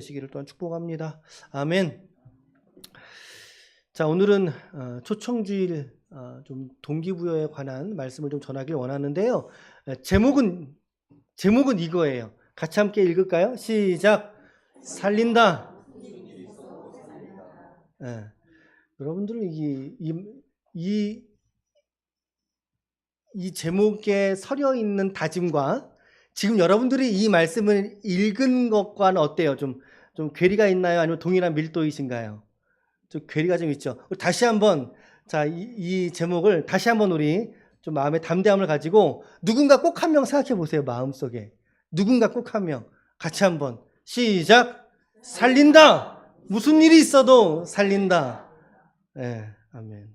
되시기를 또한 축복합니다. 아멘. 자, 오늘은 초청주일 좀 동기부여에 관한 말씀을 좀 전하길 원하는데요. 제목은 이거예요. 같이 함께 읽을까요? 시작. 살린다. 여러분들은 이 제목에 서려 있는 다짐과 지금 여러분들이 이 말씀을 읽은 것과는 어때요? 좀 괴리가 있나요? 아니면 동일한 밀도이신가요? 좀 괴리가 좀 있죠. 우리 다시 한번 이 제목을 다시 한번 우리 좀 마음의 담대함을 가지고 누군가 꼭 한 명 생각해 보세요. 마음속에 누군가 꼭 한 명 같이 한번 시작. 살린다. 무슨 일이 있어도 살린다. 아멘.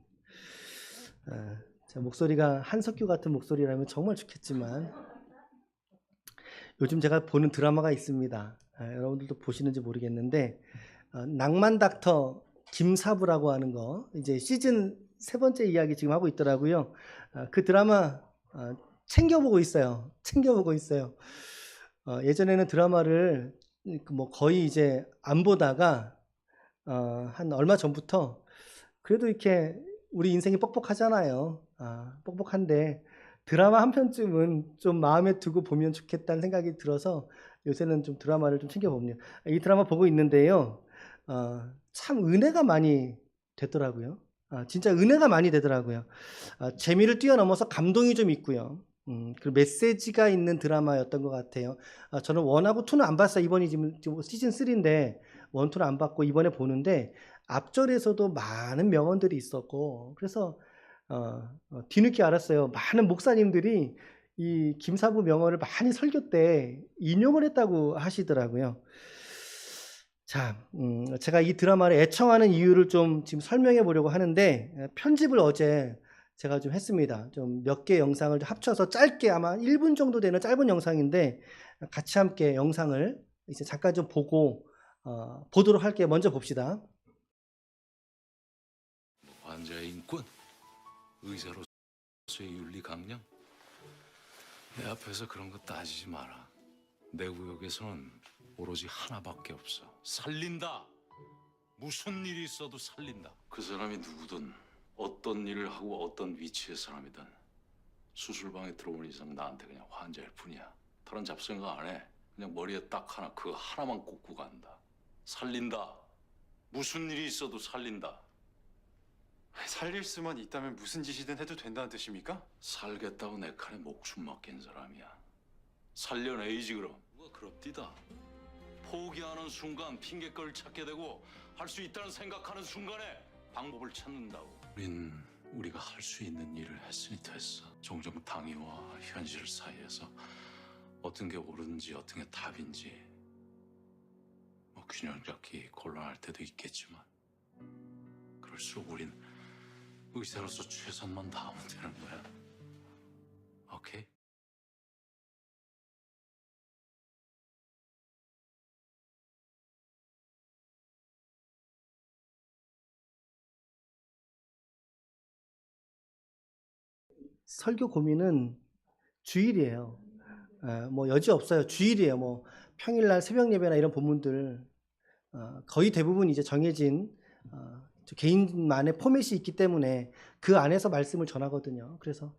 제 목소리가 한석규 같은 목소리라면 정말 좋겠지만 요즘 제가 보는 드라마가 있습니다. 여러분들도 보시는지 모르겠는데 낭만 닥터 김사부라고 하는 거 이제 시즌 3번째 이야기 지금 하고 있더라고요. 그 드라마 챙겨보고 있어요. 예전에는 드라마를 뭐 거의 이제 안 보다가 한 얼마 전부터 그래도 이렇게 우리 인생이 뻑뻑하잖아요. 뻑뻑한데 드라마 한 편쯤은 좀 마음에 두고 보면 좋겠다는 생각이 들어서 요새는 좀 드라마를 좀 챙겨봅니다. 이 드라마 보고 있는데요. 참 은혜가 많이 되더라고요. 진짜 은혜가 많이 되더라고요. 재미를 뛰어넘어서 감동이 좀 있고요. 그 메시지가 있는 드라마였던 것 같아요. 저는 1하고 2는 안 봤어요. 이번이 지금 시즌 3인데 1, 2는 안 봤고 이번에 보는데 앞절에서도 많은 명언들이 있었고 그래서 뒤늦게 알았어요. 많은 목사님들이 이 김사부 명언을 많이 설교 때 인용을 했다고 하시더라고요. 자, 제가 이 드라마를 애청하는 이유를 좀 지금 설명해 보려고 하는데 편집을 어제 제가 좀 했습니다. 좀 몇 개 영상을 합쳐서 짧게 아마 1분 정도 되는 짧은 영상인데 같이 함께 영상을 이제 잠깐 좀 보도록 할게요. 먼저 봅시다. 환자의 인권, 의사로서의 윤리 강령. 내 앞에서 그런 거 따지지 마라. 내 구역에서는 오로지 하나밖에 없어. 살린다. 무슨 일이 있어도 살린다. 그 사람이 누구든 어떤 일을 하고 어떤 위치의 사람이든 수술방에 들어온 이상 나한테 그냥 환자일 뿐이야. 다른 잡생각 안 해. 그냥 머리에 딱 하나 그거 하나만 꽂고 간다. 살린다. 무슨 일이 있어도 살린다. 살릴 수만 있다면 무슨 짓이든 해도 된다는 뜻입니까? 살겠다고 내 칸에 목숨 맡긴 사람이야. 살려내야지 그럼. 누가 그럽디다. 포기하는 순간 핑계거리를 찾게 되고 할 수 있다는 생각하는 순간에 방법을 찾는다고. 우린 우리가 할 수 있는 일을 했으니 됐어. 종종 당위와 현실 사이에서 어떤 게 옳은지 어떤 게 답인지 뭐 균형 잡기 곤란할 때도 있겠지만 그럴수록 우린 의사로서 최선만 다하면 되는 거야. 오케이? 설교 고민은 주일이에요. 뭐 여지 없어요. 주일이에요. 뭐 평일날 새벽 예배나 이런 본문들 거의 대부분 이제 정해진 개인만의 포맷이 있기 때문에 그 안에서 말씀을 전하거든요. 그래서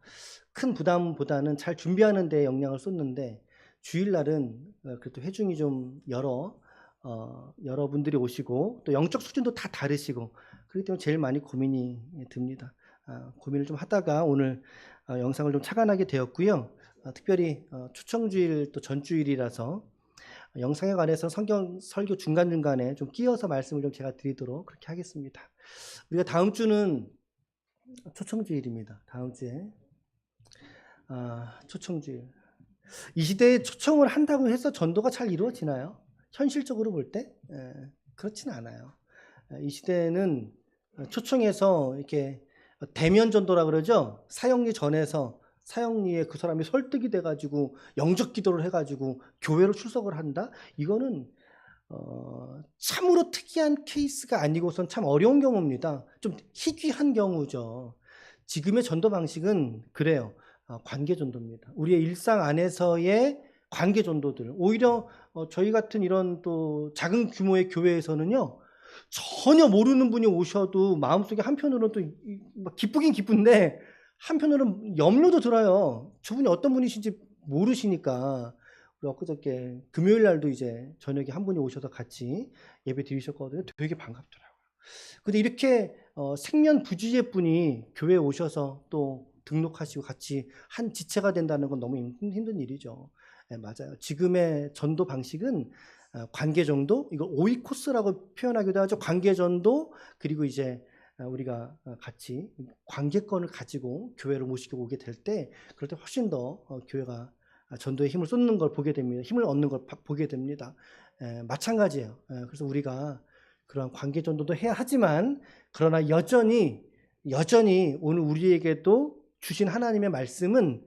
큰 부담보다는 잘 준비하는 데 영향을 쏟는데 주일날은 그래도 회중이 좀 여러분들이 오시고 또 영적 수준도 다 다르시고 그렇기 때문에 제일 많이 고민이 듭니다. 고민을 좀 하다가 오늘 영상을 좀 착안하게 되었고요. 특별히 초청주일 또 전주일이라서 영상에 관해서 성경 설교 중간중간에 좀 끼워서 말씀을 좀 제가 드리도록 그렇게 하겠습니다. 우리가 다음 주는 초청주일입니다. 다음 주에 초청주일. 이 시대에 초청을 한다고 해서 전도가 잘 이루어지나요? 현실적으로 볼 때 그렇진 않아요. 이 시대는 초청해서 이렇게 대면 전도라 그러죠. 사형리 전에서 사형리에 그 사람이 설득이 돼가지고 영적 기도를 해가지고 교회로 출석을 한다? 이거는 참으로 특이한 케이스가 아니고선 참 어려운 경우입니다. 좀 희귀한 경우죠. 지금의 전도 방식은 그래요. 관계 전도입니다. 우리의 일상 안에서의 관계 전도들. 오히려 저희 같은 이런 또 작은 규모의 교회에서는요, 전혀 모르는 분이 오셔도 마음속에 한편으로는 또 막 기쁘긴 기쁜데 한편으로는 염려도 들어요. 저분이 어떤 분이신지 모르시니까. 우리 엊그저께 금요일 날도 이제 저녁에 한 분이 오셔서 같이 예배 드리셨거든요. 되게 반갑더라고요. 근데 이렇게 생면 부지의 분이 교회에 오셔서 또 등록하시고 같이 한 지체가 된다는 건 너무 힘든 일이죠. 네, 맞아요. 지금의 전도 방식은 관계전도, 이걸 오이코스라고 표현하기도 하죠. 관계전도, 그리고 이제 우리가 같이 관계권을 가지고 교회를 모시고 오게 될 때, 그럴 때 훨씬 더 교회가 전도에 힘을 쏟는 걸 보게 됩니다. 힘을 얻는 걸 보게 됩니다. 마찬가지예요. 그래서 우리가 그런 관계전도도 해야 하지만, 그러나 여전히 오늘 우리에게도 주신 하나님의 말씀은,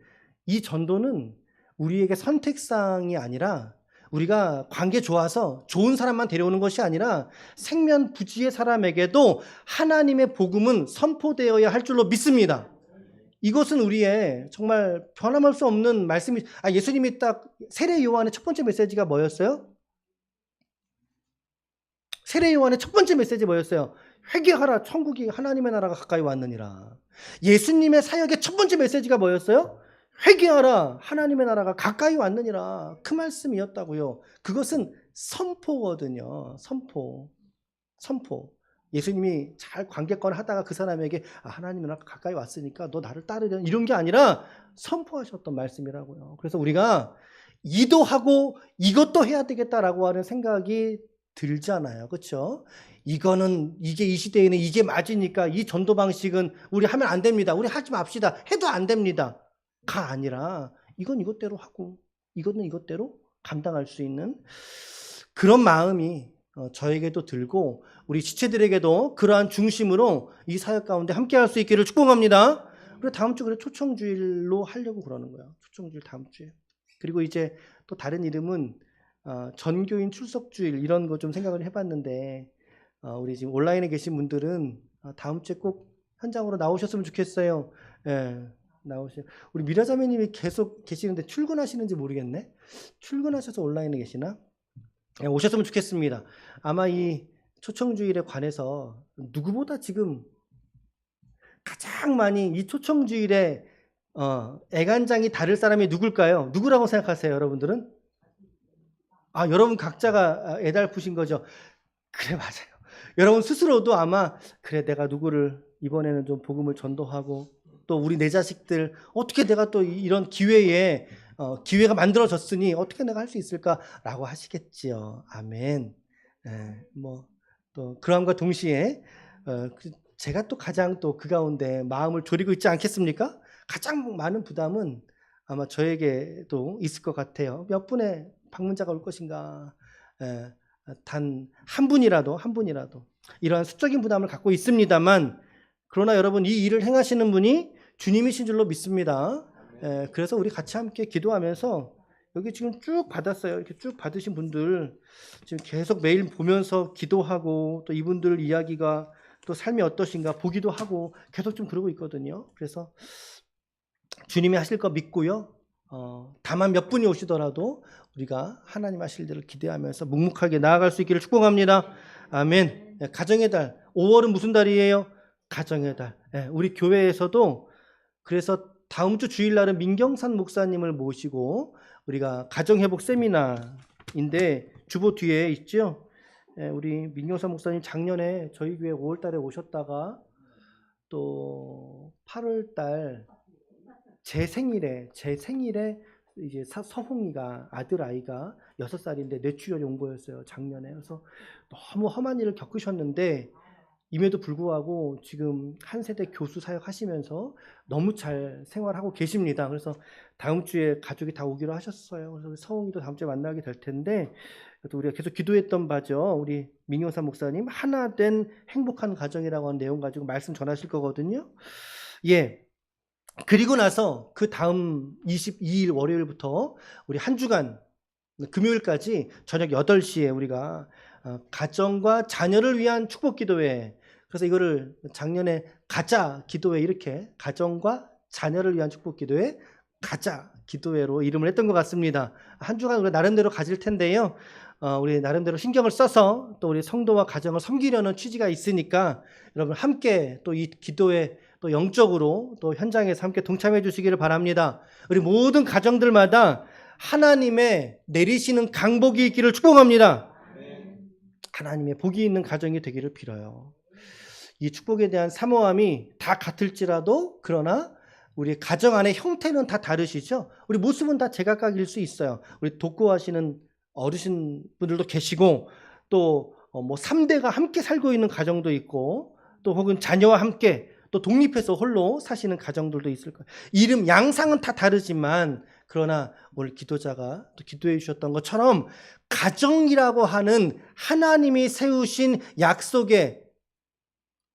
이 전도는 우리에게 선택사항이 아니라, 우리가 관계 좋아서 좋은 사람만 데려오는 것이 아니라 생면 부지의 사람에게도 하나님의 복음은 선포되어야 할 줄로 믿습니다. 이것은 우리의 정말 변함할 수 없는 말씀이, 예수님이 딱 세례 요한의 첫 번째 메시지가 뭐였어요? 세례 요한의 첫 번째 메시지 뭐였어요? 회개하라, 천국이 하나님의 나라가 가까이 왔느니라. 예수님의 사역의 첫 번째 메시지가 뭐였어요? 회개하라, 하나님의 나라가 가까이 왔느니라. 그 말씀이었다고요. 그것은 선포거든요. 선포. 예수님이 잘 관계권 하다가 그 사람에게 하나님의 나라가 가까이 왔으니까 너 나를 따르려, 이런 게 아니라 선포하셨던 말씀이라고요. 그래서 우리가 이도 하고 이것도 해야 되겠다라고 하는 생각이 들잖아요. 그렇죠? 이게 이 시대에는 이게 맞으니까 이 전도 방식은 우리 하면 안 됩니다. 우리 하지 맙시다. 해도 안 됩니다. 가 아니라 이건 이것대로 하고 이거는 이것대로 감당할 수 있는 그런 마음이 저에게도 들고, 우리 지체들에게도 그러한 중심으로 이 사역 가운데 함께할 수 있기를 축복합니다. 그리고 다음 주 초청주일로 하려고 그러는 거예요. 초청주일 다음 주에. 그리고 이제 또 다른 이름은 전교인 출석주일, 이런 거 좀 생각을 해봤는데, 우리 지금 온라인에 계신 분들은 다음 주에 꼭 현장으로 나오셨으면 좋겠어요. 예, 우리 미라자매님이 계속 계시는데 출근하시는지 모르겠네. 출근하셔서 온라인에 계시나? 예, 오셨으면 좋겠습니다. 아마 이 초청주일에 관해서 누구보다 지금 가장 많이 이 초청주일에 애간장이 다를 사람이 누굴까요? 누구라고 생각하세요, 여러분들은? 여러분 각자가 애달프신 거죠. 그래, 맞아요. 여러분 스스로도 아마, 그래, 내가 누구를 이번에는 좀 복음을 전도하고, 또 우리 내 자식들 어떻게 내가 또 이런 기회가 만들어졌으니 어떻게 내가 할 수 있을까라고 하시겠지요. 아멘. 또 그럼과 동시에 제가 또 가장 또 그 가운데 마음을 졸이고 있지 않겠습니까? 가장 많은 부담은 아마 저에게도 있을 것 같아요. 몇 분의 방문자가 올 것인가? 단 한 분이라도 이러한 수적인 부담을 갖고 있습니다만, 그러나 여러분, 이 일을 행하시는 분이 주님이신 줄로 믿습니다. 그래서 우리 같이 함께 기도하면서, 여기 지금 쭉 받았어요. 이렇게 쭉 받으신 분들 지금 계속 매일 보면서 기도하고, 또 이분들 이야기가 또 삶이 어떠신가 보기도 하고 계속 좀 그러고 있거든요. 그래서 주님이 하실 거 믿고요. 다만 몇 분이 오시더라도 우리가 하나님 하실 일을 기대하면서 묵묵하게 나아갈 수 있기를 축복합니다. 아멘. 가정의 달, 5월은 무슨 달이에요? 가정의 달. 우리 교회에서도 그래서 다음 주 주일날은 민경산 목사님을 모시고 우리가 가정회복 세미나인데, 주보 뒤에 있죠. 우리 민경산 목사님 작년에 저희 교회 5월달에 오셨다가 또 8월달 제 생일에 이제 서홍이가, 아들 아이가 6살인데 뇌출혈이 온 거였어요, 작년에. 그래서 너무 험한 일을 겪으셨는데, 임에도 불구하고 지금 한 세대 교수 사역하시면서 너무 잘 생활하고 계십니다. 그래서 다음 주에 가족이 다 오기로 하셨어요. 그래서 서홍이도 다음 주에 만나게 될 텐데, 또 우리가 계속 기도했던 바죠. 우리 민경산 목사님 하나 된 행복한 가정이라고 하는 내용 가지고 말씀 전하실 거거든요. 예. 그리고 나서 그 다음 22일 월요일부터 우리 한 주간 금요일까지 저녁 8시에 우리가 가정과 자녀를 위한 축복 기도회, 그래서 이거를 작년에 가자 기도회, 이렇게 가정과 자녀를 위한 축복 기도회, 가자 기도회로 이름을 했던 것 같습니다. 한 주간 우리 나름대로 가질 텐데요. 우리 나름대로 신경을 써서 또 우리 성도와 가정을 섬기려는 취지가 있으니까 여러분 함께 또 이 기도회 또 영적으로 또 현장에서 함께 동참해 주시기를 바랍니다. 우리 모든 가정들마다 하나님의 내리시는 강복이 있기를 축복합니다. 하나님의 복이 있는 가정이 되기를 빌어요. 이 축복에 대한 사모함이 다 같을지라도 그러나 우리 가정 안의 형태는 다 다르시죠. 우리 모습은 다 제각각일 수 있어요. 우리 독거하시는 어르신분들도 계시고 또 뭐 3대가 함께 살고 있는 가정도 있고 또 혹은 자녀와 함께 또 독립해서 홀로 사시는 가정들도 있을 거예요. 이름 양상은 다 다르지만 그러나 오늘 기도자가 또 기도해 주셨던 것처럼 가정이라고 하는 하나님이 세우신 약속의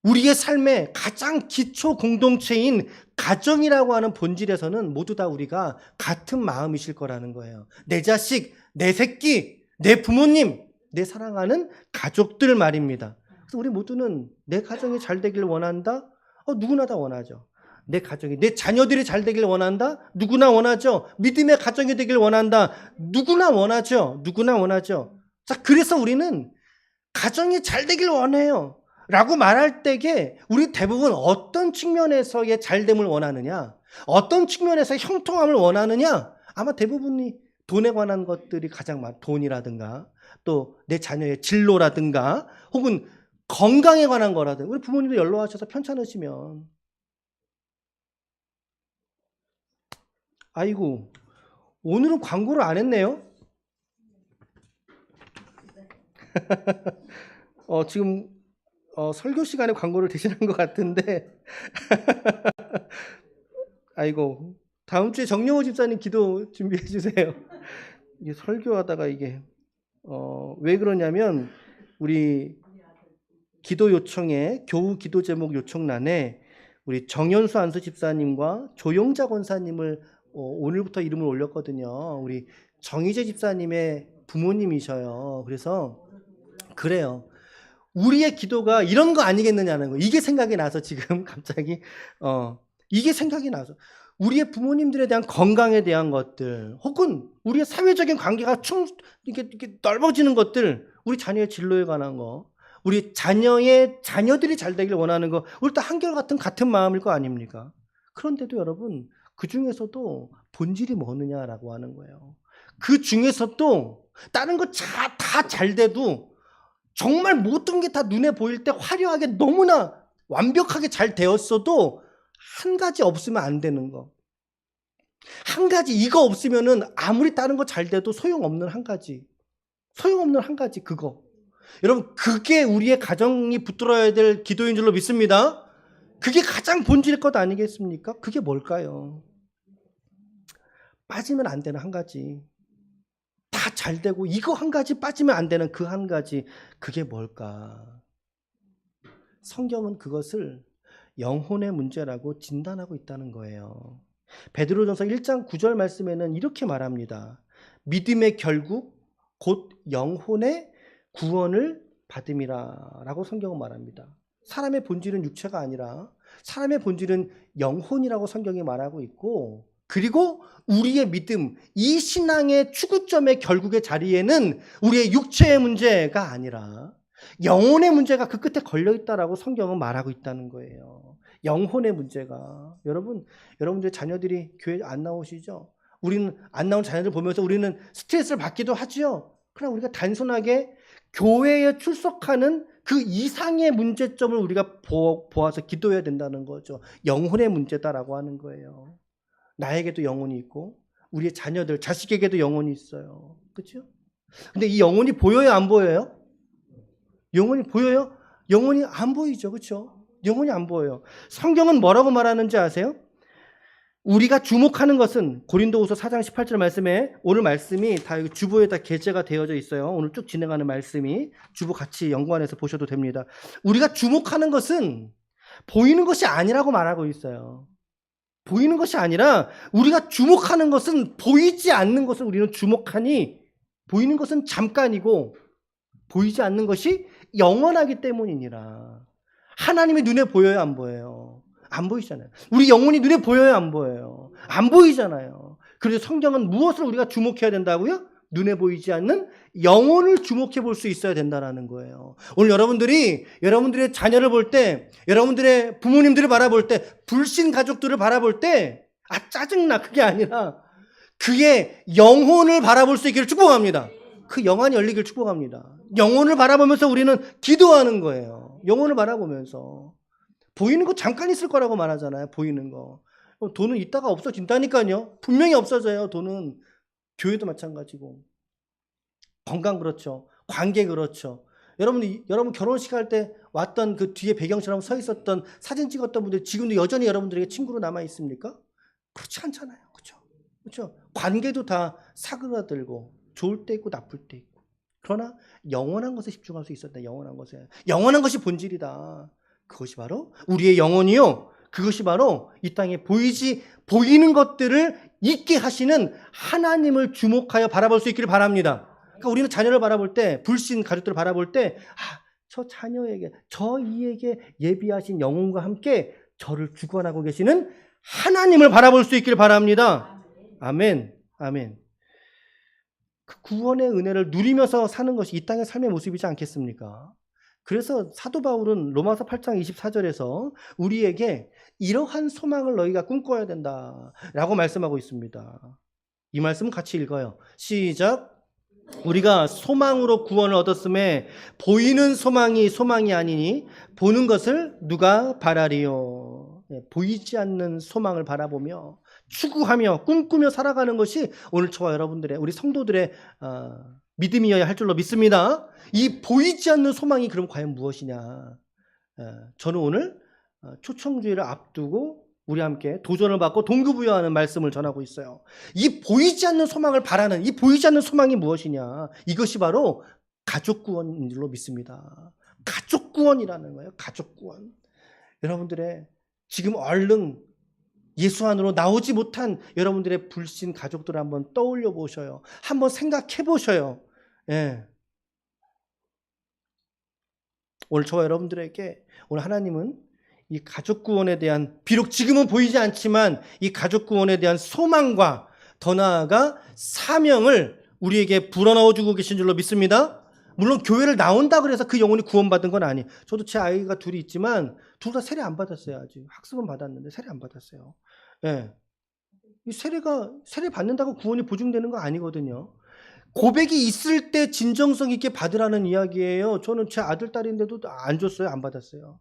우리의 삶의 가장 기초 공동체인 가정이라고 하는 본질에서는 모두 다 우리가 같은 마음이실 거라는 거예요. 내 자식, 내 새끼, 내 부모님, 내 사랑하는 가족들 말입니다. 그래서 우리 모두는 내 가정이 잘 되길 원한다? 누구나 다 원하죠. 내 가정이, 내 자녀들이 잘 되길 원한다? 누구나 원하죠. 믿음의 가정이 되길 원한다? 누구나 원하죠. 누구나 원하죠. 자, 그래서 우리는 가정이 잘 되길 원해요. 라고 말할 때에 우리 대부분 어떤 측면에서의 잘됨을 원하느냐? 어떤 측면에서 형통함을 원하느냐? 아마 대부분이 돈에 관한 것들이 가장 많아. 돈이라든가 또 내 자녀의 진로라든가 혹은 건강에 관한 거라든가. 우리 부모님도 연로하셔서 편찮으시면 아이고 오늘은 광고를 안 했네요. 지금 설교 시간에 광고를 대신한 것 같은데 아이고 다음 주에 정영호 집사님 기도 준비해 주세요. 이게 설교하다가 이게 왜 그러냐면 우리 기도 요청에 교우 기도 제목 요청란에 우리 정연수 안수 집사님과 조용자 권사님을 오늘부터 이름을 올렸거든요. 우리 정희재 집사님의 부모님이셔요. 그래서 그래요. 우리의 기도가 이런 거 아니겠느냐는 거. 이게 생각이 나서 지금 갑자기 이게 생각이 나서 우리의 부모님들에 대한 건강에 대한 것들 혹은 우리의 사회적인 관계가 이렇게 넓어지는 것들, 우리 자녀의 진로에 관한 거, 우리 자녀들이 잘 되길 원하는 거, 우리 다 한결같은 같은 마음일 거 아닙니까? 그런데도 여러분 그 중에서도 본질이 뭐느냐라고 하는 거예요. 그 중에서도 다른 거 다 잘 돼도 정말 모든 게 다 눈에 보일 때 화려하게 너무나 완벽하게 잘 되었어도 한 가지 없으면 안 되는 거. 한 가지 이거 없으면은 아무리 다른 거 잘 돼도 소용없는 한 가지. 소용없는 한 가지 그거. 여러분 그게 우리의 가정이 붙들어야 될 기도인 줄로 믿습니다. 그게 가장 본질일 것 아니겠습니까? 그게 뭘까요? 빠지면 안 되는 한 가지. 다 잘 되고 이거 한 가지 빠지면 안 되는 그 한 가지. 그게 뭘까? 성경은 그것을 영혼의 문제라고 진단하고 있다는 거예요. 베드로전서 1장 9절 말씀에는 이렇게 말합니다. 믿음의 결국 곧 영혼의 구원을 받음이라 라고 성경은 말합니다. 사람의 본질은 육체가 아니라 사람의 본질은 영혼이라고 성경이 말하고 있고, 그리고 우리의 믿음, 이 신앙의 추구점의 결국의 자리에는 우리의 육체의 문제가 아니라 영혼의 문제가 그 끝에 걸려있다라고 성경은 말하고 있다는 거예요. 영혼의 문제가. 여러분들 자녀들이 교회 안 나오시죠? 우리는 안 나온 자녀들 보면서 우리는 스트레스를 받기도 하죠. 그러나 우리가 단순하게 교회에 출석하는 그 이상의 문제점을 우리가 보아서 기도해야 된다는 거죠. 영혼의 문제다라고 하는 거예요. 나에게도 영혼이 있고 우리의 자녀들, 자식에게도 영혼이 있어요. 그렇죠? 근데 이 영혼이 보여요, 안 보여요? 영혼이 보여요? 영혼이 안 보이죠. 그렇죠? 영혼이 안 보여요. 성경은 뭐라고 말하는지 아세요? 우리가 주목하는 것은 고린도후서 4장 18절 말씀에, 오늘 말씀이 다 주보에 다 게재가 되어져 있어요. 오늘 쭉 진행하는 말씀이 주보 같이 연관해서 보셔도 됩니다. 우리가 주목하는 것은 보이는 것이 아니라고 말하고 있어요. 보이는 것이 아니라 우리가 주목하는 것은 보이지 않는 것을 우리는 주목하니, 보이는 것은 잠깐이고 보이지 않는 것이 영원하기 때문이니라. 하나님이 눈에 보여요, 안 보여요? 안 보이잖아요. 우리 영혼이 눈에 보여요, 안 보여요? 안 보이잖아요. 그래서 성경은 무엇을 우리가 주목해야 된다고요? 눈에 보이지 않는 영혼을 주목해 볼 수 있어야 된다는 거예요. 오늘 여러분들의 자녀를 볼 때, 여러분들의 부모님들을 바라볼 때, 불신 가족들을 바라볼 때, 짜증나. 그게 아니라, 그의 영혼을 바라볼 수 있기를 축복합니다. 그 영안이 열리기를 축복합니다. 영혼을 바라보면서 우리는 기도하는 거예요. 영혼을 바라보면서. 보이는 거 잠깐 있을 거라고 말하잖아요. 보이는 거. 돈은 있다가 없어진다니까요. 분명히 없어져요. 돈은. 교회도 마찬가지고. 건강 그렇죠. 관계 그렇죠. 여러분 결혼식 할 때 왔던 그 뒤에 배경처럼 서 있었던 사진 찍었던 분들 지금도 여전히 여러분들에게 친구로 남아 있습니까? 그렇지 않잖아요. 그렇죠? 그렇죠? 관계도 다 사그라들고 좋을 때 있고 나쁠 때 있고. 그러나 영원한 것에 집중할 수 있었다. 영원한 것에. 영원한 것이 본질이다. 그것이 바로 우리의 영혼이요. 그것이 바로 이 땅에 보이는 것들을 있게 하시는 하나님을 주목하여 바라볼 수 있기를 바랍니다. 그러니까 우리는 자녀를 바라볼 때, 불신 가족들을 바라볼 때, 저 자녀에게, 저 이에게 예비하신 영혼과 함께 저를 주관하고 계시는 하나님을 바라볼 수 있기를 바랍니다. 아멘. 아멘. 그 구원의 은혜를 누리면서 사는 것이 이 땅의 삶의 모습이지 않겠습니까? 그래서 사도 바울은 로마서 8장 24절에서 우리에게 이러한 소망을 너희가 꿈꿔야 된다라고 말씀하고 있습니다. 이 말씀 같이 읽어요. 시작. 우리가 소망으로 구원을 얻었음에 보이는 소망이 아니니 보는 것을 누가 바라리요. 보이지 않는 소망을 바라보며 추구하며 꿈꾸며 살아가는 것이 오늘 저와 여러분들의 우리 성도들의 믿음이어야 할 줄로 믿습니다. 이 보이지 않는 소망이 그럼 과연 무엇이냐? 저는 오늘 초청주의를 앞두고 우리 함께 도전을 받고 동기부여하는 말씀을 전하고 있어요. 이 보이지 않는 소망을 바라는 이 보이지 않는 소망이 무엇이냐? 이것이 바로 가족 구원인 줄로 믿습니다. 가족 구원이라는 거예요. 가족 구원. 여러분들의 지금 얼른 예수 안으로 나오지 못한 여러분들의 불신 가족들을 한번 떠올려 보셔요. 한번 생각해 보셔요. 예. 오늘 저와 여러분들에게 오늘 하나님은 이 가족 구원에 대한 비록 지금은 보이지 않지만 이 가족 구원에 대한 소망과 더 나아가 사명을 우리에게 불어넣어 주고 계신 줄로 믿습니다. 물론 교회를 나온다 그래서 그 영혼이 구원받은 건 아니에요. 저도 제 아이가 둘이 있지만 둘 다 세례 안 받았어요. 아직 학습은 받았는데 세례 안 받았어요. 예. 이 세례 받는다고 구원이 보증되는 거 아니거든요. 고백이 있을 때 진정성 있게 받으라는 이야기예요. 저는 제 아들 딸인데도 안 줬어요. 안 받았어요.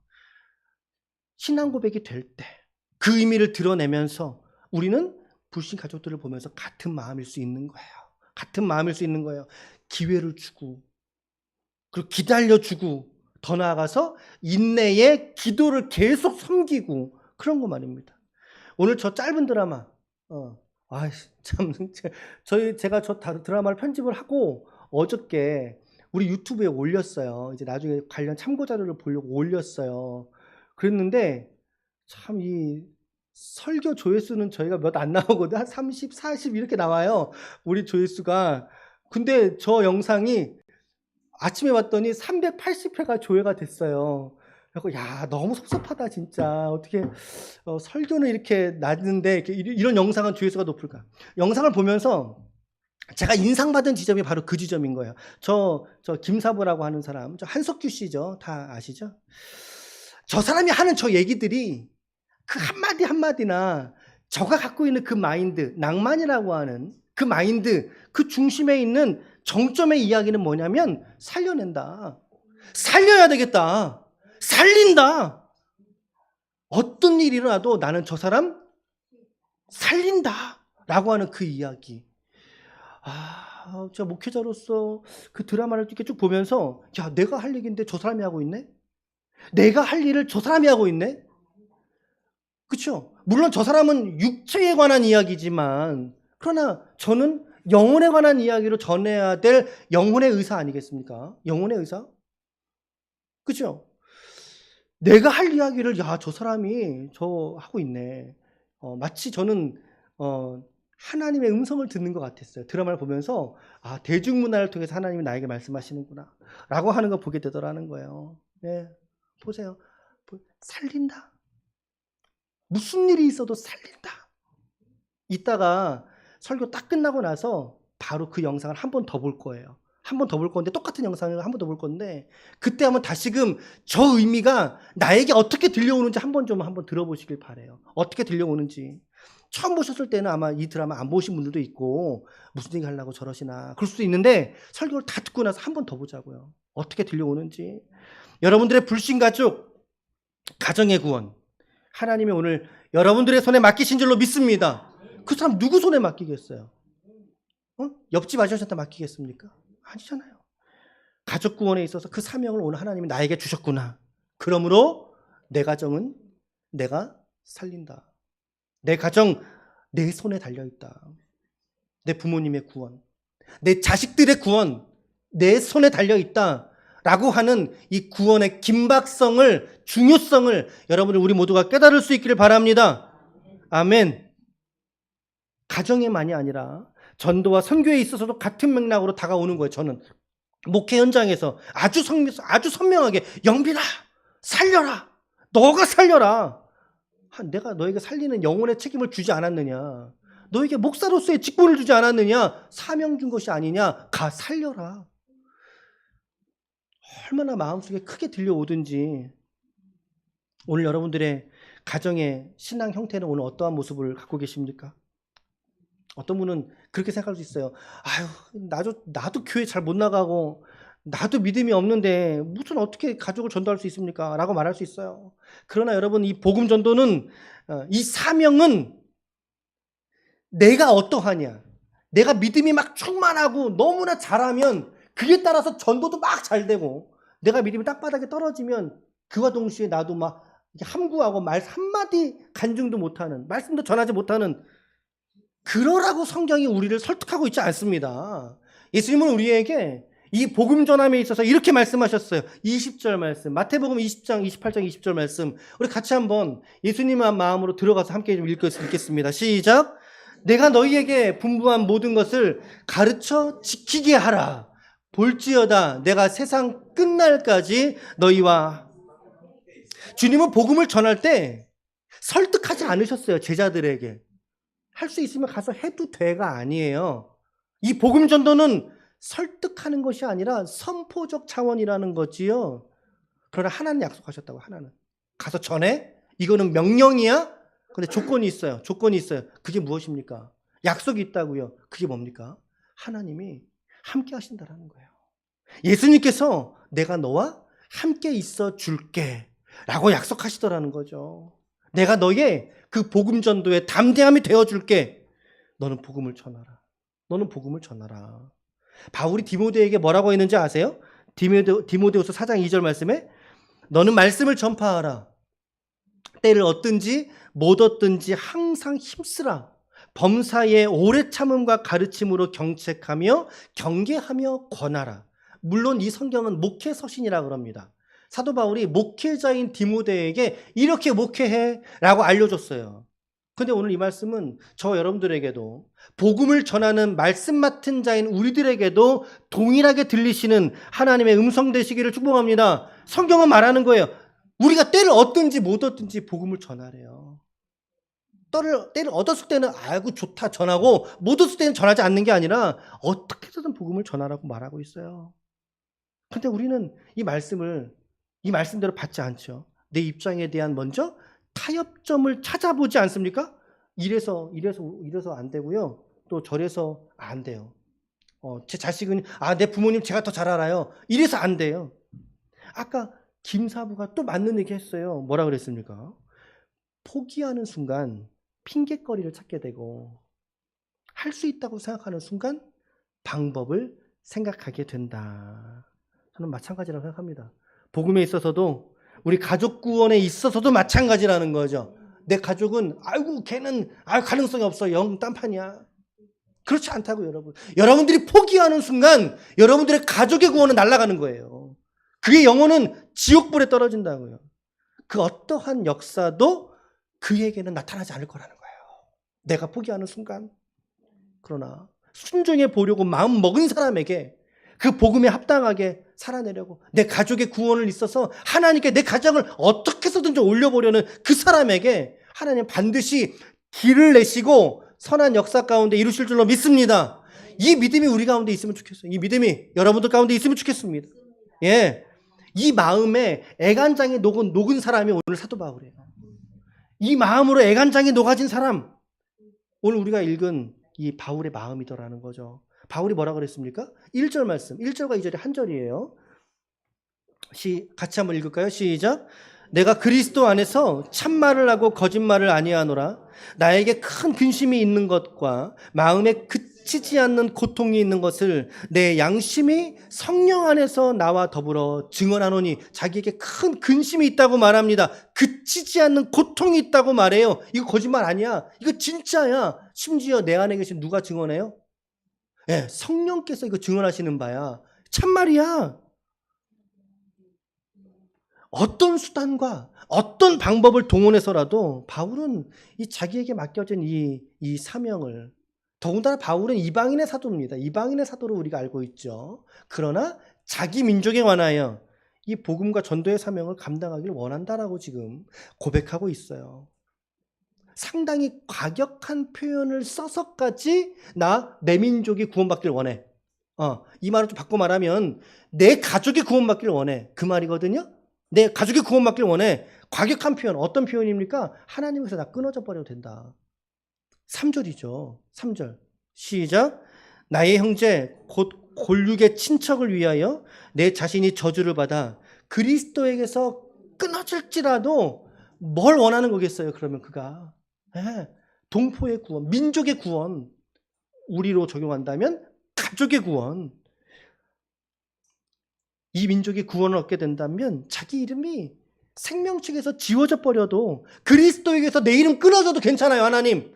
신앙 고백이 될 때 그 의미를 드러내면서 우리는 불신 가족들을 보면서 같은 마음일 수 있는 거예요. 같은 마음일 수 있는 거예요. 기회를 주고 그리고 기다려주고 더 나아가서 인내의 기도를 계속 섬기고 그런 거 말입니다. 오늘 저 짧은 드라마 제가 저 드라마를 편집을 하고 어저께 우리 유튜브에 올렸어요. 이제 나중에 관련 참고 자료를 보려고 올렸어요. 그랬는데 참 이 설교 조회수는 저희가 몇 안 나오거든. 한 30, 40 이렇게 나와요. 우리 조회수가. 근데 저 영상이 아침에 봤더니 380회가 조회가 됐어요. 그래서 야, 너무 섭섭하다 진짜. 어떻게 설교는 이렇게 낮은데 이런 영상은 조회수가 높을까? 영상을 보면서 제가 인상받은 지점이 바로 그 지점인 거예요. 저 김사부라고 하는 사람, 저 한석규 씨죠. 다 아시죠? 저 사람이 하는 저 얘기들이 그 한마디 한마디나 저가 갖고 있는 그 마인드, 낭만이라고 하는 그 마인드, 그 중심에 있는 정점의 이야기는 뭐냐면 살려낸다. 살려야 되겠다. 살린다. 어떤 일이 일어나도 나는 저 사람 살린다. 라고 하는 그 이야기. 제가 목회자로서 그 드라마를 이렇게 쭉 보면서 야, 내가 할 얘기인데 저 사람이 하고 있네? 내가 할 일을 저 사람이 하고 있네? 그렇죠? 물론 저 사람은 육체에 관한 이야기지만 그러나 저는 영혼에 관한 이야기로 전해야 될 영혼의 의사 아니겠습니까? 영혼의 의사? 그렇죠? 내가 할 이야기를 야, 저 사람이 저 하고 있네. 마치 저는 하나님의 음성을 듣는 것 같았어요. 드라마를 보면서 대중문화를 통해서 하나님이 나에게 말씀하시는구나 라고 하는 거 보게 되더라는 거예요. 네, 보세요. 살린다. 무슨 일이 있어도 살린다. 이따가 설교 딱 끝나고 나서 바로 그 영상을 한 번 더 볼 거예요. 한 번 더 볼 건데, 똑같은 영상을 한 번 더 볼 건데, 그때 한번 다시금 저 의미가 나에게 어떻게 들려오는지 한번 들어보시길 바래요. 어떻게 들려오는지. 처음 보셨을 때는 아마 이 드라마 안 보신 분들도 있고, 무슨 얘기 하려고 저러시나 그럴 수도 있는데, 설교를 다 듣고 나서 한 번 더 보자고요. 어떻게 들려오는지. 여러분들의 불신가족, 가정의 구원, 하나님이 오늘 여러분들의 손에 맡기신 줄로 믿습니다. 그 사람 누구 손에 맡기겠어요? 옆집 아저씨한테 맡기겠습니까? 아니잖아요. 가족 구원에 있어서 그 사명을 오늘 하나님이 나에게 주셨구나. 그러므로 내 가정은 내가 살린다. 내 가정 내 손에 달려있다. 내 부모님의 구원, 내 자식들의 구원 내 손에 달려있다 라고 하는 이 구원의 긴박성을, 중요성을 여러분들 우리 모두가 깨달을 수 있기를 바랍니다. 아멘. 가정에만이 아니라 전도와 선교에 있어서도 같은 맥락으로 다가오는 거예요. 저는 목회 현장에서 아주 선명하게, 영빈아 살려라, 너가 살려라. 내가 너에게 살리는 영혼의 책임을 주지 않았느냐, 너에게 목사로서의 직분을 주지 않았느냐, 사명 준 것이 아니냐, 가 살려라. 얼마나 마음속에 크게 들려오든지. 오늘 여러분들의 가정의 신앙 형태는 오늘 어떠한 모습을 갖고 계십니까? 어떤 분은 그렇게 생각할 수 있어요. 아유, 나도 교회 잘 못 나가고 나도 믿음이 없는데 무슨 어떻게 가족을 전도할 수 있습니까? 라고 말할 수 있어요. 그러나 여러분, 이 복음 전도는, 이 사명은 내가 어떠하냐, 내가 믿음이 막 충만하고 너무나 잘하면 그에 따라서 전도도 막 잘 되고, 내가 믿음이 땅바닥에 떨어지면 그와 동시에 나도 막 함구하고 말 한마디 간증도 못하는, 말씀도 전하지 못하는, 그러라고 성경이 우리를 설득하고 있지 않습니다. 예수님은 우리에게 이 복음 전함에 있어서 이렇게 말씀하셨어요. 20절 말씀, 마태복음 20장 28장 20절 말씀, 우리 같이 한번 예수님의 마음으로 들어가서 함께 좀 읽겠습니다. 시작. 내가 너희에게 분부한 모든 것을 가르쳐 지키게 하라. 볼지어다 내가 세상 끝날까지 너희와. 주님은 복음을 전할 때 설득하지 않으셨어요. 제자들에게 할 수 있으면 가서 해도 돼가 아니에요. 이 복음 전도는 설득하는 것이 아니라 선포적 차원이라는 거지요. 그러나 하나는 약속하셨다고. 하나는 가서 전해. 이거는 명령이야. 근데 조건이 있어요. 조건이 있어요. 그게 무엇입니까? 약속이 있다고요. 그게 뭡니까? 하나님이 함께 하신다라는 거예요. 예수님께서 내가 너와 함께 있어 줄게 라고 약속하시더라는 거죠. 내가 너의 그 복음 전도에 담대함이 되어 줄게. 너는 복음을 전하라. 너는 복음을 전하라. 바울이 디모데에게 뭐라고 했는지 아세요? 디모데후서 4장 2절 말씀에 너는 말씀을 전파하라. 때를 얻든지 못 얻든지 항상 힘쓰라. 범사에 오래 참음과 가르침으로 경책하며 경계하며 권하라. 물론 이 성경은 목회 서신이라 그럽니다. 사도 바울이 목회자인 디모데에게 이렇게 목회해 라고 알려줬어요. 근데 오늘 이 말씀은 저 여러분들에게도, 복음을 전하는 말씀 맡은 자인 우리들에게도 동일하게 들리시는 하나님의 음성 되시기를 축복합니다. 성경은 말하는 거예요. 우리가 때를 얻든지 못 얻든지 복음을 전하래요. 때를 얻었을 때는 아이고 좋다 전하고, 못 얻을 때는 전하지 않는 게 아니라 어떻게 해서든 복음을 전하라고 말하고 있어요. 근데 우리는 이 말씀대로 받지 않죠. 내 입장에 대한 먼저 타협점을 찾아보지 않습니까? 이래서 안 되고요. 또 저래서 안 돼요. 제 자식은 내 부모님 제가 더 잘 알아요. 이래서 안 돼요. 아까 김사부가 또 맞는 얘기 했어요. 뭐라 그랬습니까? 포기하는 순간 핑계거리를 찾게 되고, 할 수 있다고 생각하는 순간 방법을 생각하게 된다. 저는 마찬가지라고 생각합니다. 복음에 있어서도, 우리 가족 구원에 있어서도 마찬가지라는 거죠. 내 가족은 아이고 걔는 가능성이 없어, 영 딴판이야. 그렇지 않다고 여러분. 여러분들이 포기하는 순간 여러분들의 가족의 구원은 날아가는 거예요. 그의 영혼은 지옥불에 떨어진다고요. 그 어떠한 역사도 그에게는 나타나지 않을 거라는 거예요. 내가 포기하는 순간. 그러나 순종해 보려고 마음 먹은 사람에게 그 복음에 합당하게 살아내려고, 내 가족의 구원을 있어서 하나님께 내 가정을 어떻게 해서든지 올려보려는 그 사람에게 하나님 반드시 길을 내시고 선한 역사 가운데 이루실 줄로 믿습니다. 이 믿음이 우리 가운데 있으면 좋겠어요. 이 믿음이 여러분들 가운데 있으면 좋겠습니다. 예, 이 마음에 애간장이 녹은 사람이 오늘 사도 바울이에요. 이 마음으로 애간장이 녹아진 사람, 오늘 우리가 읽은 이 바울의 마음이더라는 거죠. 바울이 뭐라 그랬습니까? 1절 말씀, 1절과 2절이 한 절이에요. 같이 한번 읽을까요? 시작. 내가 그리스도 안에서 참말을 하고 거짓말을 아니하노라. 나에게 큰 근심이 있는 것과 마음에 그치지 않는 고통이 있는 것을 내 양심이 성령 안에서 나와 더불어 증언하노니, 자기에게 큰 근심이 있다고 말합니다. 그치지 않는 고통이 있다고 말해요. 이거 거짓말 아니야. 이거 진짜야. 심지어 내 안에 계신 누가 증언해요? 예, 성령께서 이거 증언하시는 바야. 참말이야. 어떤 수단과 어떤 방법을 동원해서라도 바울은 이 자기에게 맡겨진 이 사명을, 더군다나 바울은 이방인의 사도입니다. 이방인의 사도로 우리가 알고 있죠. 그러나 자기 민족에 관하여 이 복음과 전도의 사명을 감당하기를 원한다라고 지금 고백하고 있어요. 상당히 과격한 표현을 써서까지 내 민족이 구원받기를 원해. 이 말을 좀 바꿔 말하면 내 가족이 구원받기를 원해. 그 말이거든요. 내 가족이 구원받기를 원해. 과격한 표현, 어떤 표현입니까? 하나님께서 나 끊어져 버려도 된다. 3절이죠. 3절. 시작. 나의 형제 곧 골육의 친척을 위하여 내 자신이 저주를 받아 그리스도에게서 끊어질지라도 뭘 원하는 거겠어요? 그러면 그가 동포의 구원, 민족의 구원, 우리로 적용한다면 가족의 구원. 이 민족이 구원을 얻게 된다면 자기 이름이 생명책에서 지워져 버려도, 그리스도에게서 내 이름 끊어져도 괜찮아요. 하나님,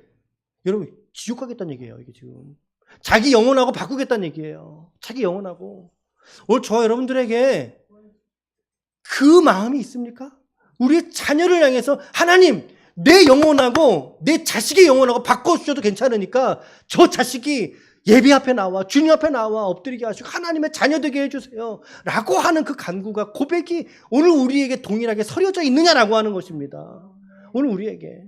여러분, 지옥 가겠다는 얘기예요. 이게 지금 자기 영혼하고 바꾸겠다는 얘기예요. 자기 영혼하고. 오늘 저와 여러분들에게 그 마음이 있습니까? 우리의 자녀를 향해서 하나님, 내 영혼하고 내 자식의 영혼하고 바꿔주셔도 괜찮으니까 저 자식이 예배 앞에 나와, 주님 앞에 나와 엎드리게 하시고 하나님의 자녀 되게 해주세요 라고 하는 그 간구가, 고백이 오늘 우리에게 동일하게 서려져 있느냐라고 하는 것입니다. 오늘 우리에게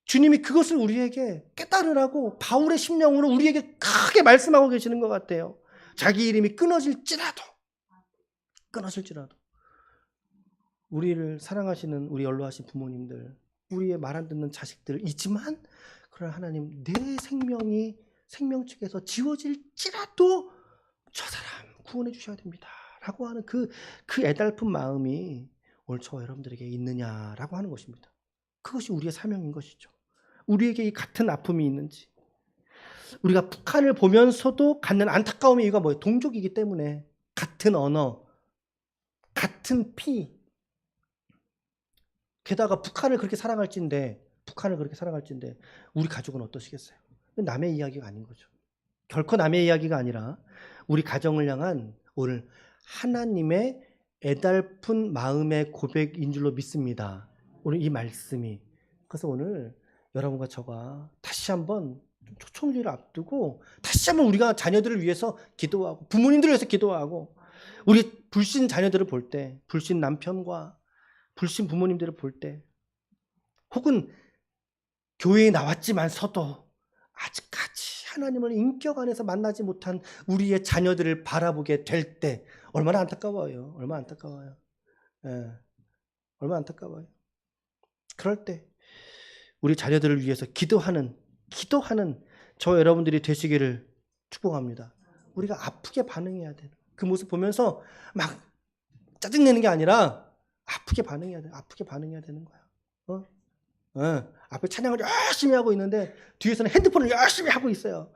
주님이 그것을 우리에게 깨달으라고 바울의 심령으로 우리에게 크게 말씀하고 계시는 것 같아요. 자기 이름이 끊어질지라도 우리를 사랑하시는 우리 연로하신 부모님들, 우리의 말 안 듣는 자식들 있지만, 그러나 하나님, 내 생명이 생명책에서 지워질지라도 저 사람 구원해 주셔야 됩니다 라고 하는 그 애달픈 마음이 오늘 저와 여러분들에게 있느냐라고 하는 것입니다. 그것이 우리의 사명인 것이죠. 우리에게 이 같은 아픔이 있는지, 우리가 북한을 보면서도 갖는 안타까움의 이유가 뭐예요? 동족이기 때문에. 같은 언어, 같은 피, 게다가 북한을 그렇게 사랑할진데 우리 가족은 어떠시겠어요? 남의 이야기가 아닌 거죠. 결코 남의 이야기가 아니라 우리 가정을 향한 오늘 하나님의 애달픈 마음의 고백인 줄로 믿습니다. 오늘 이 말씀이. 그래서 오늘 여러분과 저가 다시 한번 초청주의를 앞두고 다시 한번 우리가 자녀들을 위해서 기도하고, 부모님들을 위해서 기도하고, 우리 불신 자녀들을 볼 때, 불신 남편과 불신 부모님들을 볼 때, 혹은 교회에 나왔지만서도 아직까지 하나님을 인격 안에서 만나지 못한 우리의 자녀들을 바라보게 될 때 얼마나 안타까워요. 얼마나 안타까워요. 얼마나 안타까워요. 그럴 때 우리 자녀들을 위해서 기도하는 저 여러분들이 되시기를 축복합니다. 우리가 아프게 반응해야 돼요. 그 모습 보면서 막 짜증내는 게 아니라 아프게 반응해야 돼요. 아프게 반응해야 되는 거야. 앞에 찬양을 열심히 하고 있는데 뒤에서는 핸드폰을 열심히 하고 있어요.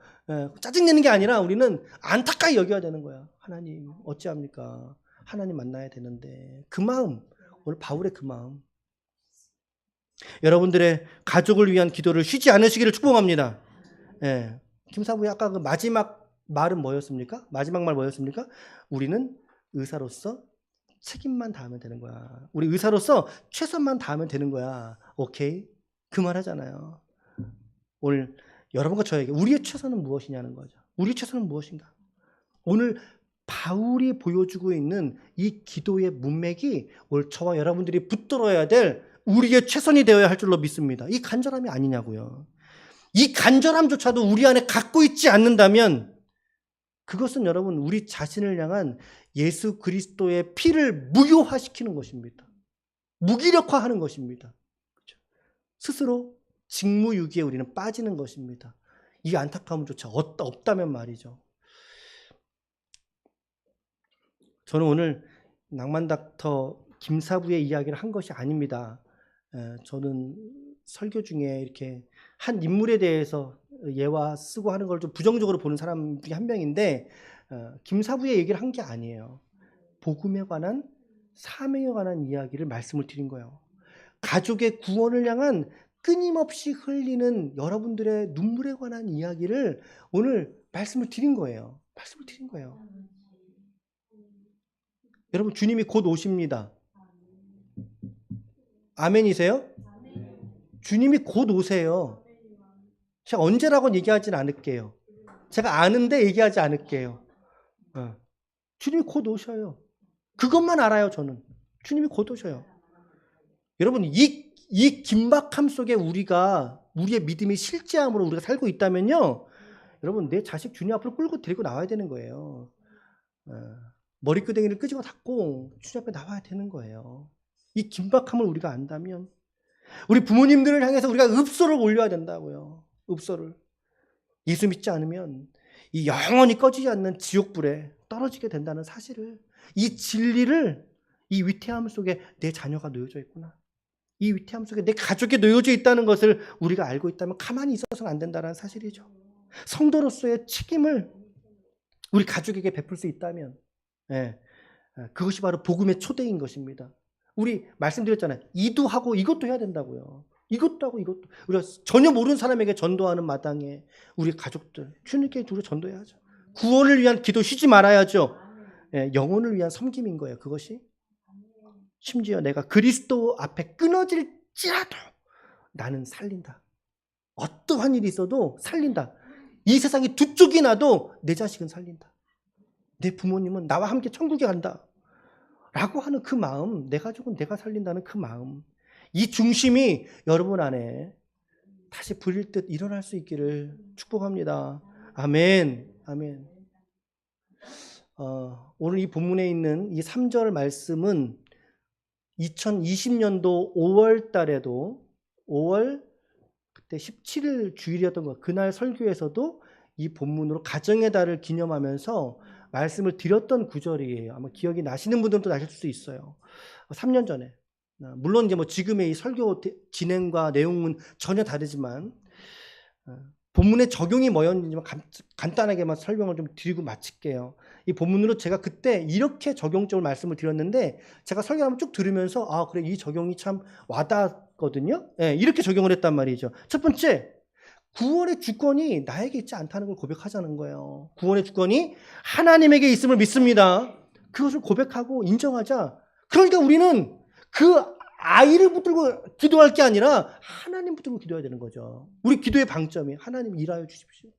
짜증내는 게 아니라 우리는 안타까이 여겨야 되는 거야. 하나님 어찌합니까? 하나님 만나야 되는데. 그 마음, 오늘 바울의 그 마음. 여러분들의 가족을 위한 기도를 쉬지 않으시기를 축복합니다. 김사부의 아까 그 마지막 말은 뭐였습니까? 마지막 말 뭐였습니까? 우리는 의사로서 책임만 다하면 되는 거야. 우리 의사로서 최선만 다하면 되는 거야. 오케이? 그 말 하잖아요. 오늘 여러분과 저에게 우리의 최선은 무엇이냐는 거죠. 우리의 최선은 무엇인가? 오늘 바울이 보여주고 있는 이 기도의 문맥이 오늘 저와 여러분들이 붙들어야 될 우리의 최선이 되어야 할 줄로 믿습니다. 이 간절함이 아니냐고요. 이 간절함조차도 우리 안에 갖고 있지 않는다면 그것은 여러분 우리 자신을 향한 예수 그리스도의 피를 무효화시키는 것입니다. 무기력화하는 것입니다. 그렇죠? 스스로 직무유기에 우리는 빠지는 것입니다. 이 안타까움조차 없다면 말이죠. 저는 오늘 낭만닥터 김사부의 이야기를 한 것이 아닙니다. 저는 설교 중에 이렇게 한 인물에 대해서 예화 쓰고 하는 걸 좀 부정적으로 보는 사람 중에 한 명인데 김사부의 얘기를 한 게 아니에요. 복음에 관한 사명에 관한 이야기를 말씀을 드린 거예요. 가족의 구원을 향한 끊임없이 흘리는 여러분들의 눈물에 관한 이야기를 오늘 말씀을 드린 거예요. 말씀을 드린 거예요. 여러분 주님이 곧 오십니다. 아멘이세요? 주님이 곧 오세요. 제가 언제라고는 얘기하진 않을게요. 제가 아는데 얘기하지 않을게요. 주님이 곧 오셔요. 그것만 알아요, 저는. 주님이 곧 오셔요. 여러분, 이 긴박함 속에 우리의 믿음이 실제함으로 우리가 살고 있다면요. 여러분, 내 자식 주님 앞으로 끌고 데리고 나와야 되는 거예요. 머리끄댕이를 끄집어 닫고 주님 앞에 나와야 되는 거예요. 이 긴박함을 우리가 안다면 우리 부모님들을 향해서 우리가 읍소를 올려야 된다고요. 읍소를. 예수 믿지 않으면 이 영원히 꺼지지 않는 지옥불에 떨어지게 된다는 사실을, 이 진리를, 이 위태함 속에 내 자녀가 놓여져 있구나, 이 위태함 속에 내 가족이 놓여져 있다는 것을 우리가 알고 있다면 가만히 있어서는 안 된다는 사실이죠. 성도로서의 책임을 우리 가족에게 베풀 수 있다면 그것이 바로 복음의 초대인 것입니다. 우리 말씀드렸잖아요. 이도 하고 이것도 해야 된다고요. 이것도 하고 이것도. 우리가 전혀 모르는 사람에게 전도하는 마당에 우리 가족들, 주님께 우리가 전도해야죠. 구원을 위한 기도 쉬지 말아야죠. 영혼을 위한 섬김인 거예요. 그것이. 심지어 내가 그리스도 앞에 끊어질지라도 나는 살린다. 어떠한 일이 있어도 살린다. 이 세상이 두 쪽이 나도 내 자식은 살린다. 내 부모님은 나와 함께 천국에 간다. 라고 하는 그 마음, 내 가족은 내가 살린다는 그 마음, 이 중심이 여러분 안에 다시 부릴 듯 일어날 수 있기를 축복합니다. 아멘. 아멘. 오늘 이 본문에 있는 이 3절 말씀은 2020년도 5월 달에도 5월 그때 17일 주일이었던 것, 그날 설교에서도 이 본문으로 가정의 달을 기념하면서 말씀을 드렸던 구절이에요. 아마 기억이 나시는 분들은 또 나실 수 있어요. 3년 전에. 물론 이제 지금의 이 설교 진행과 내용은 전혀 다르지만 본문의 적용이 뭐였는지 간단하게만 설명을 좀 드리고 마칠게요. 이 본문으로 제가 그때 이렇게 적용적으로 말씀을 드렸는데 제가 설교를 한번 쭉 들으면서 그래, 이 적용이 참 와닿거든요. 이렇게 적용을 했단 말이죠. 첫 번째, 구원의 주권이 나에게 있지 않다는 걸 고백하자는 거예요. 구원의 주권이 하나님에게 있음을 믿습니다. 그것을 고백하고 인정하자. 그러니까 우리는 그 아이를 붙들고 기도할 게 아니라 하나님 붙들고 기도해야 되는 거죠. 우리 기도의 방점이 하나님 일하여 주십시오.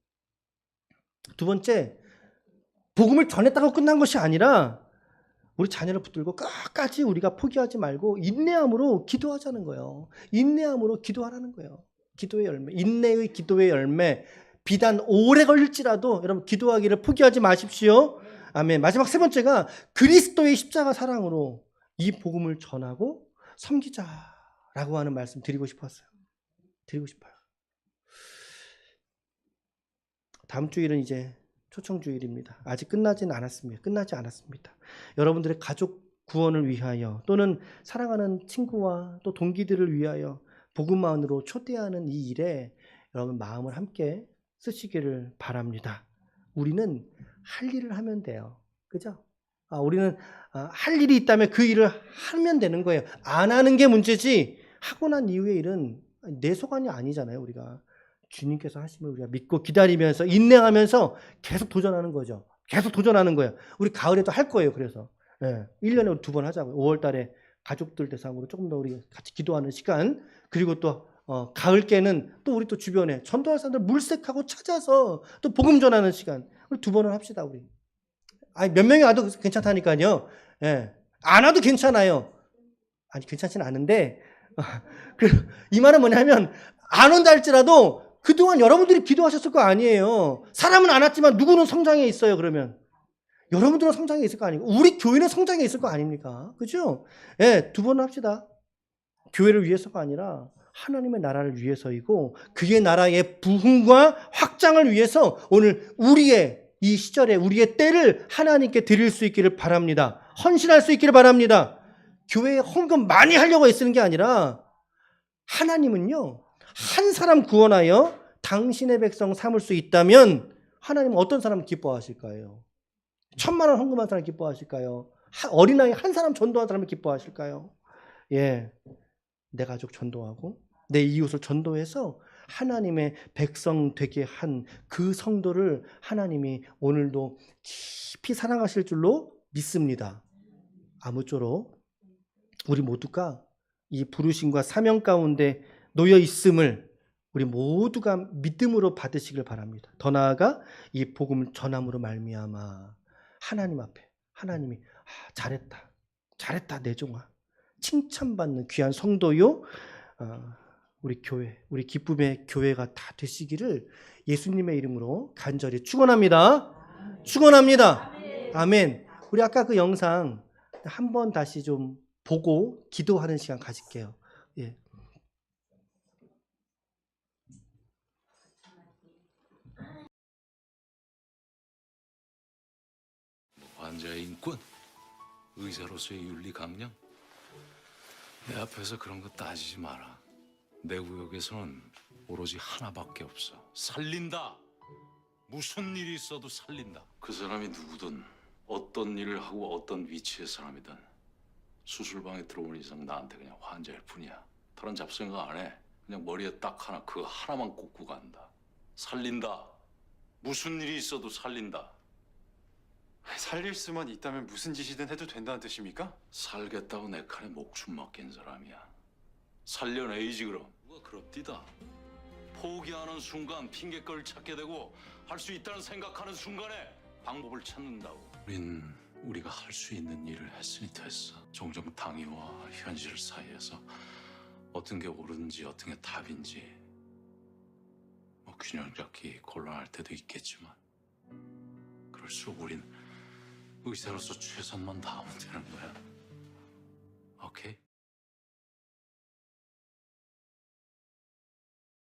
두 번째, 복음을 전했다고 끝난 것이 아니라 우리 자녀를 붙들고 끝까지 우리가 포기하지 말고 인내함으로 기도하자는 거예요. 인내함으로 기도하라는 거예요. 기도의 열매, 인내의 기도의 열매. 비단 오래 걸릴지라도 여러분 기도하기를 포기하지 마십시오. 아멘. 마지막 세 번째가 그리스도의 십자가 사랑으로 이 복음을 전하고 섬기자라고 하는 말씀 드리고 싶었어요. 드리고 싶어요. 다음 주일은 이제 초청주일입니다. 아직 끝나지 않았습니다. 여러분들의 가족 구원을 위하여 또는 사랑하는 친구와 또 동기들을 위하여 복음만으로 초대하는 이 일에 여러분 마음을 함께 쓰시기를 바랍니다. 우리는 할 일을 하면 돼요. 그죠? 우리는 할 일이 있다면 그 일을 하면 되는 거예요. 안 하는 게 문제지 하고 난 이후의 일은 내 소관이 아니잖아요. 우리가 주님께서 하심을 우리가 믿고 기다리면서 인내하면서 계속 도전하는 거죠. 계속 도전하는 거예요. 우리 가을에도 할 거예요. 그래서 1년에 2번 하자고요. 5월 달에 가족들 대상으로 조금 더 우리 같이 기도하는 시간, 그리고 또 가을께는 또 우리 또 주변에 전도할 사람들 물색하고 찾아서 또 복음 전하는 시간, 우리 2번을 합시다. 우리 몇 명이 와도 괜찮다니까요. 안 와도 괜찮아요. 아니 괜찮지는 않은데 이 말은 뭐냐면 안 온다 할지라도 그동안 여러분들이 기도하셨을 거 아니에요. 사람은 안 왔지만 누구는 성장해 있어요, 그러면. 여러분들은 성장해 있을 거 아니고, 우리 교회는 성장해 있을 거 아닙니까? 그죠? 예, 두 번 합시다. 교회를 위해서가 아니라 하나님의 나라를 위해서이고, 그의 나라의 부흥과 확장을 위해서 오늘 우리의 이 시절에 우리의 때를 하나님께 드릴 수 있기를 바랍니다. 헌신할 수 있기를 바랍니다. 교회에 헌금 많이 하려고 애쓰는 게 아니라 하나님은요, 한 사람 구원하여 당신의 백성 삼을 수 있다면 하나님은 어떤 사람 기뻐하실까요? 1,000,000원 헌금한 사람 기뻐하실까요? 어린아이 한 사람 전도한 사람을 기뻐하실까요? 예, 내 가족 전도하고 내 이웃을 전도해서 하나님의 백성 되게 한 그 성도를 하나님이 오늘도 깊이 사랑하실 줄로 믿습니다. 아무쪼록 우리 모두가 이 부르심과 사명 가운데 놓여 있음을 우리 모두가 믿음으로 받으시길 바랍니다. 더 나아가 이 복음을 전함으로 말미암아 하나님 앞에 하나님이 잘했다, 잘했다 내 종아, 칭찬받는 귀한 성도요, 우리 교회, 우리 기쁨의 교회가 다 되시기를 예수님의 이름으로 간절히 축원합니다. 축원합니다. 아멘. 우리 아까 그 영상 한번 다시 좀 보고 기도하는 시간 가질게요. 예. 환자의 인권, 의사로서의 윤리 강령. 내 앞에서 그런 거 따지지 마라. 내 구역에서는 오로지 하나밖에 없어. 살린다. 무슨 일이 있어도 살린다. 그 사람이 누구든 어떤 일을 하고 어떤 위치의 사람이든 수술방에 들어온 이상 나한테 그냥 환자일 뿐이야. 다른 잡생각 안 해. 그냥 머리에 딱 하나 그거 하나만 꽂고 간다. 살린다. 무슨 일이 있어도 살린다. 살릴 수만 있다면 무슨 짓이든 해도 된다는 뜻입니까? 살겠다고 내 칼에 목숨 맡긴 사람이야. 살려내야지 그럼. 누가 그럽디다. 포기하는 순간 핑계거리를 찾게 되고 할 수 있다는 생각하는 순간에 방법을 찾는다고. 우린 우리가 할 수 있는 일을 했으니 됐어. 종종 당위와 현실 사이에서 어떤 게 옳은지 어떤 게 답인지 뭐 균형 잡기 곤란할 때도 있겠지만 그럴수록 우린 의사로서 최선만 다하면 되는 거야. 오케이?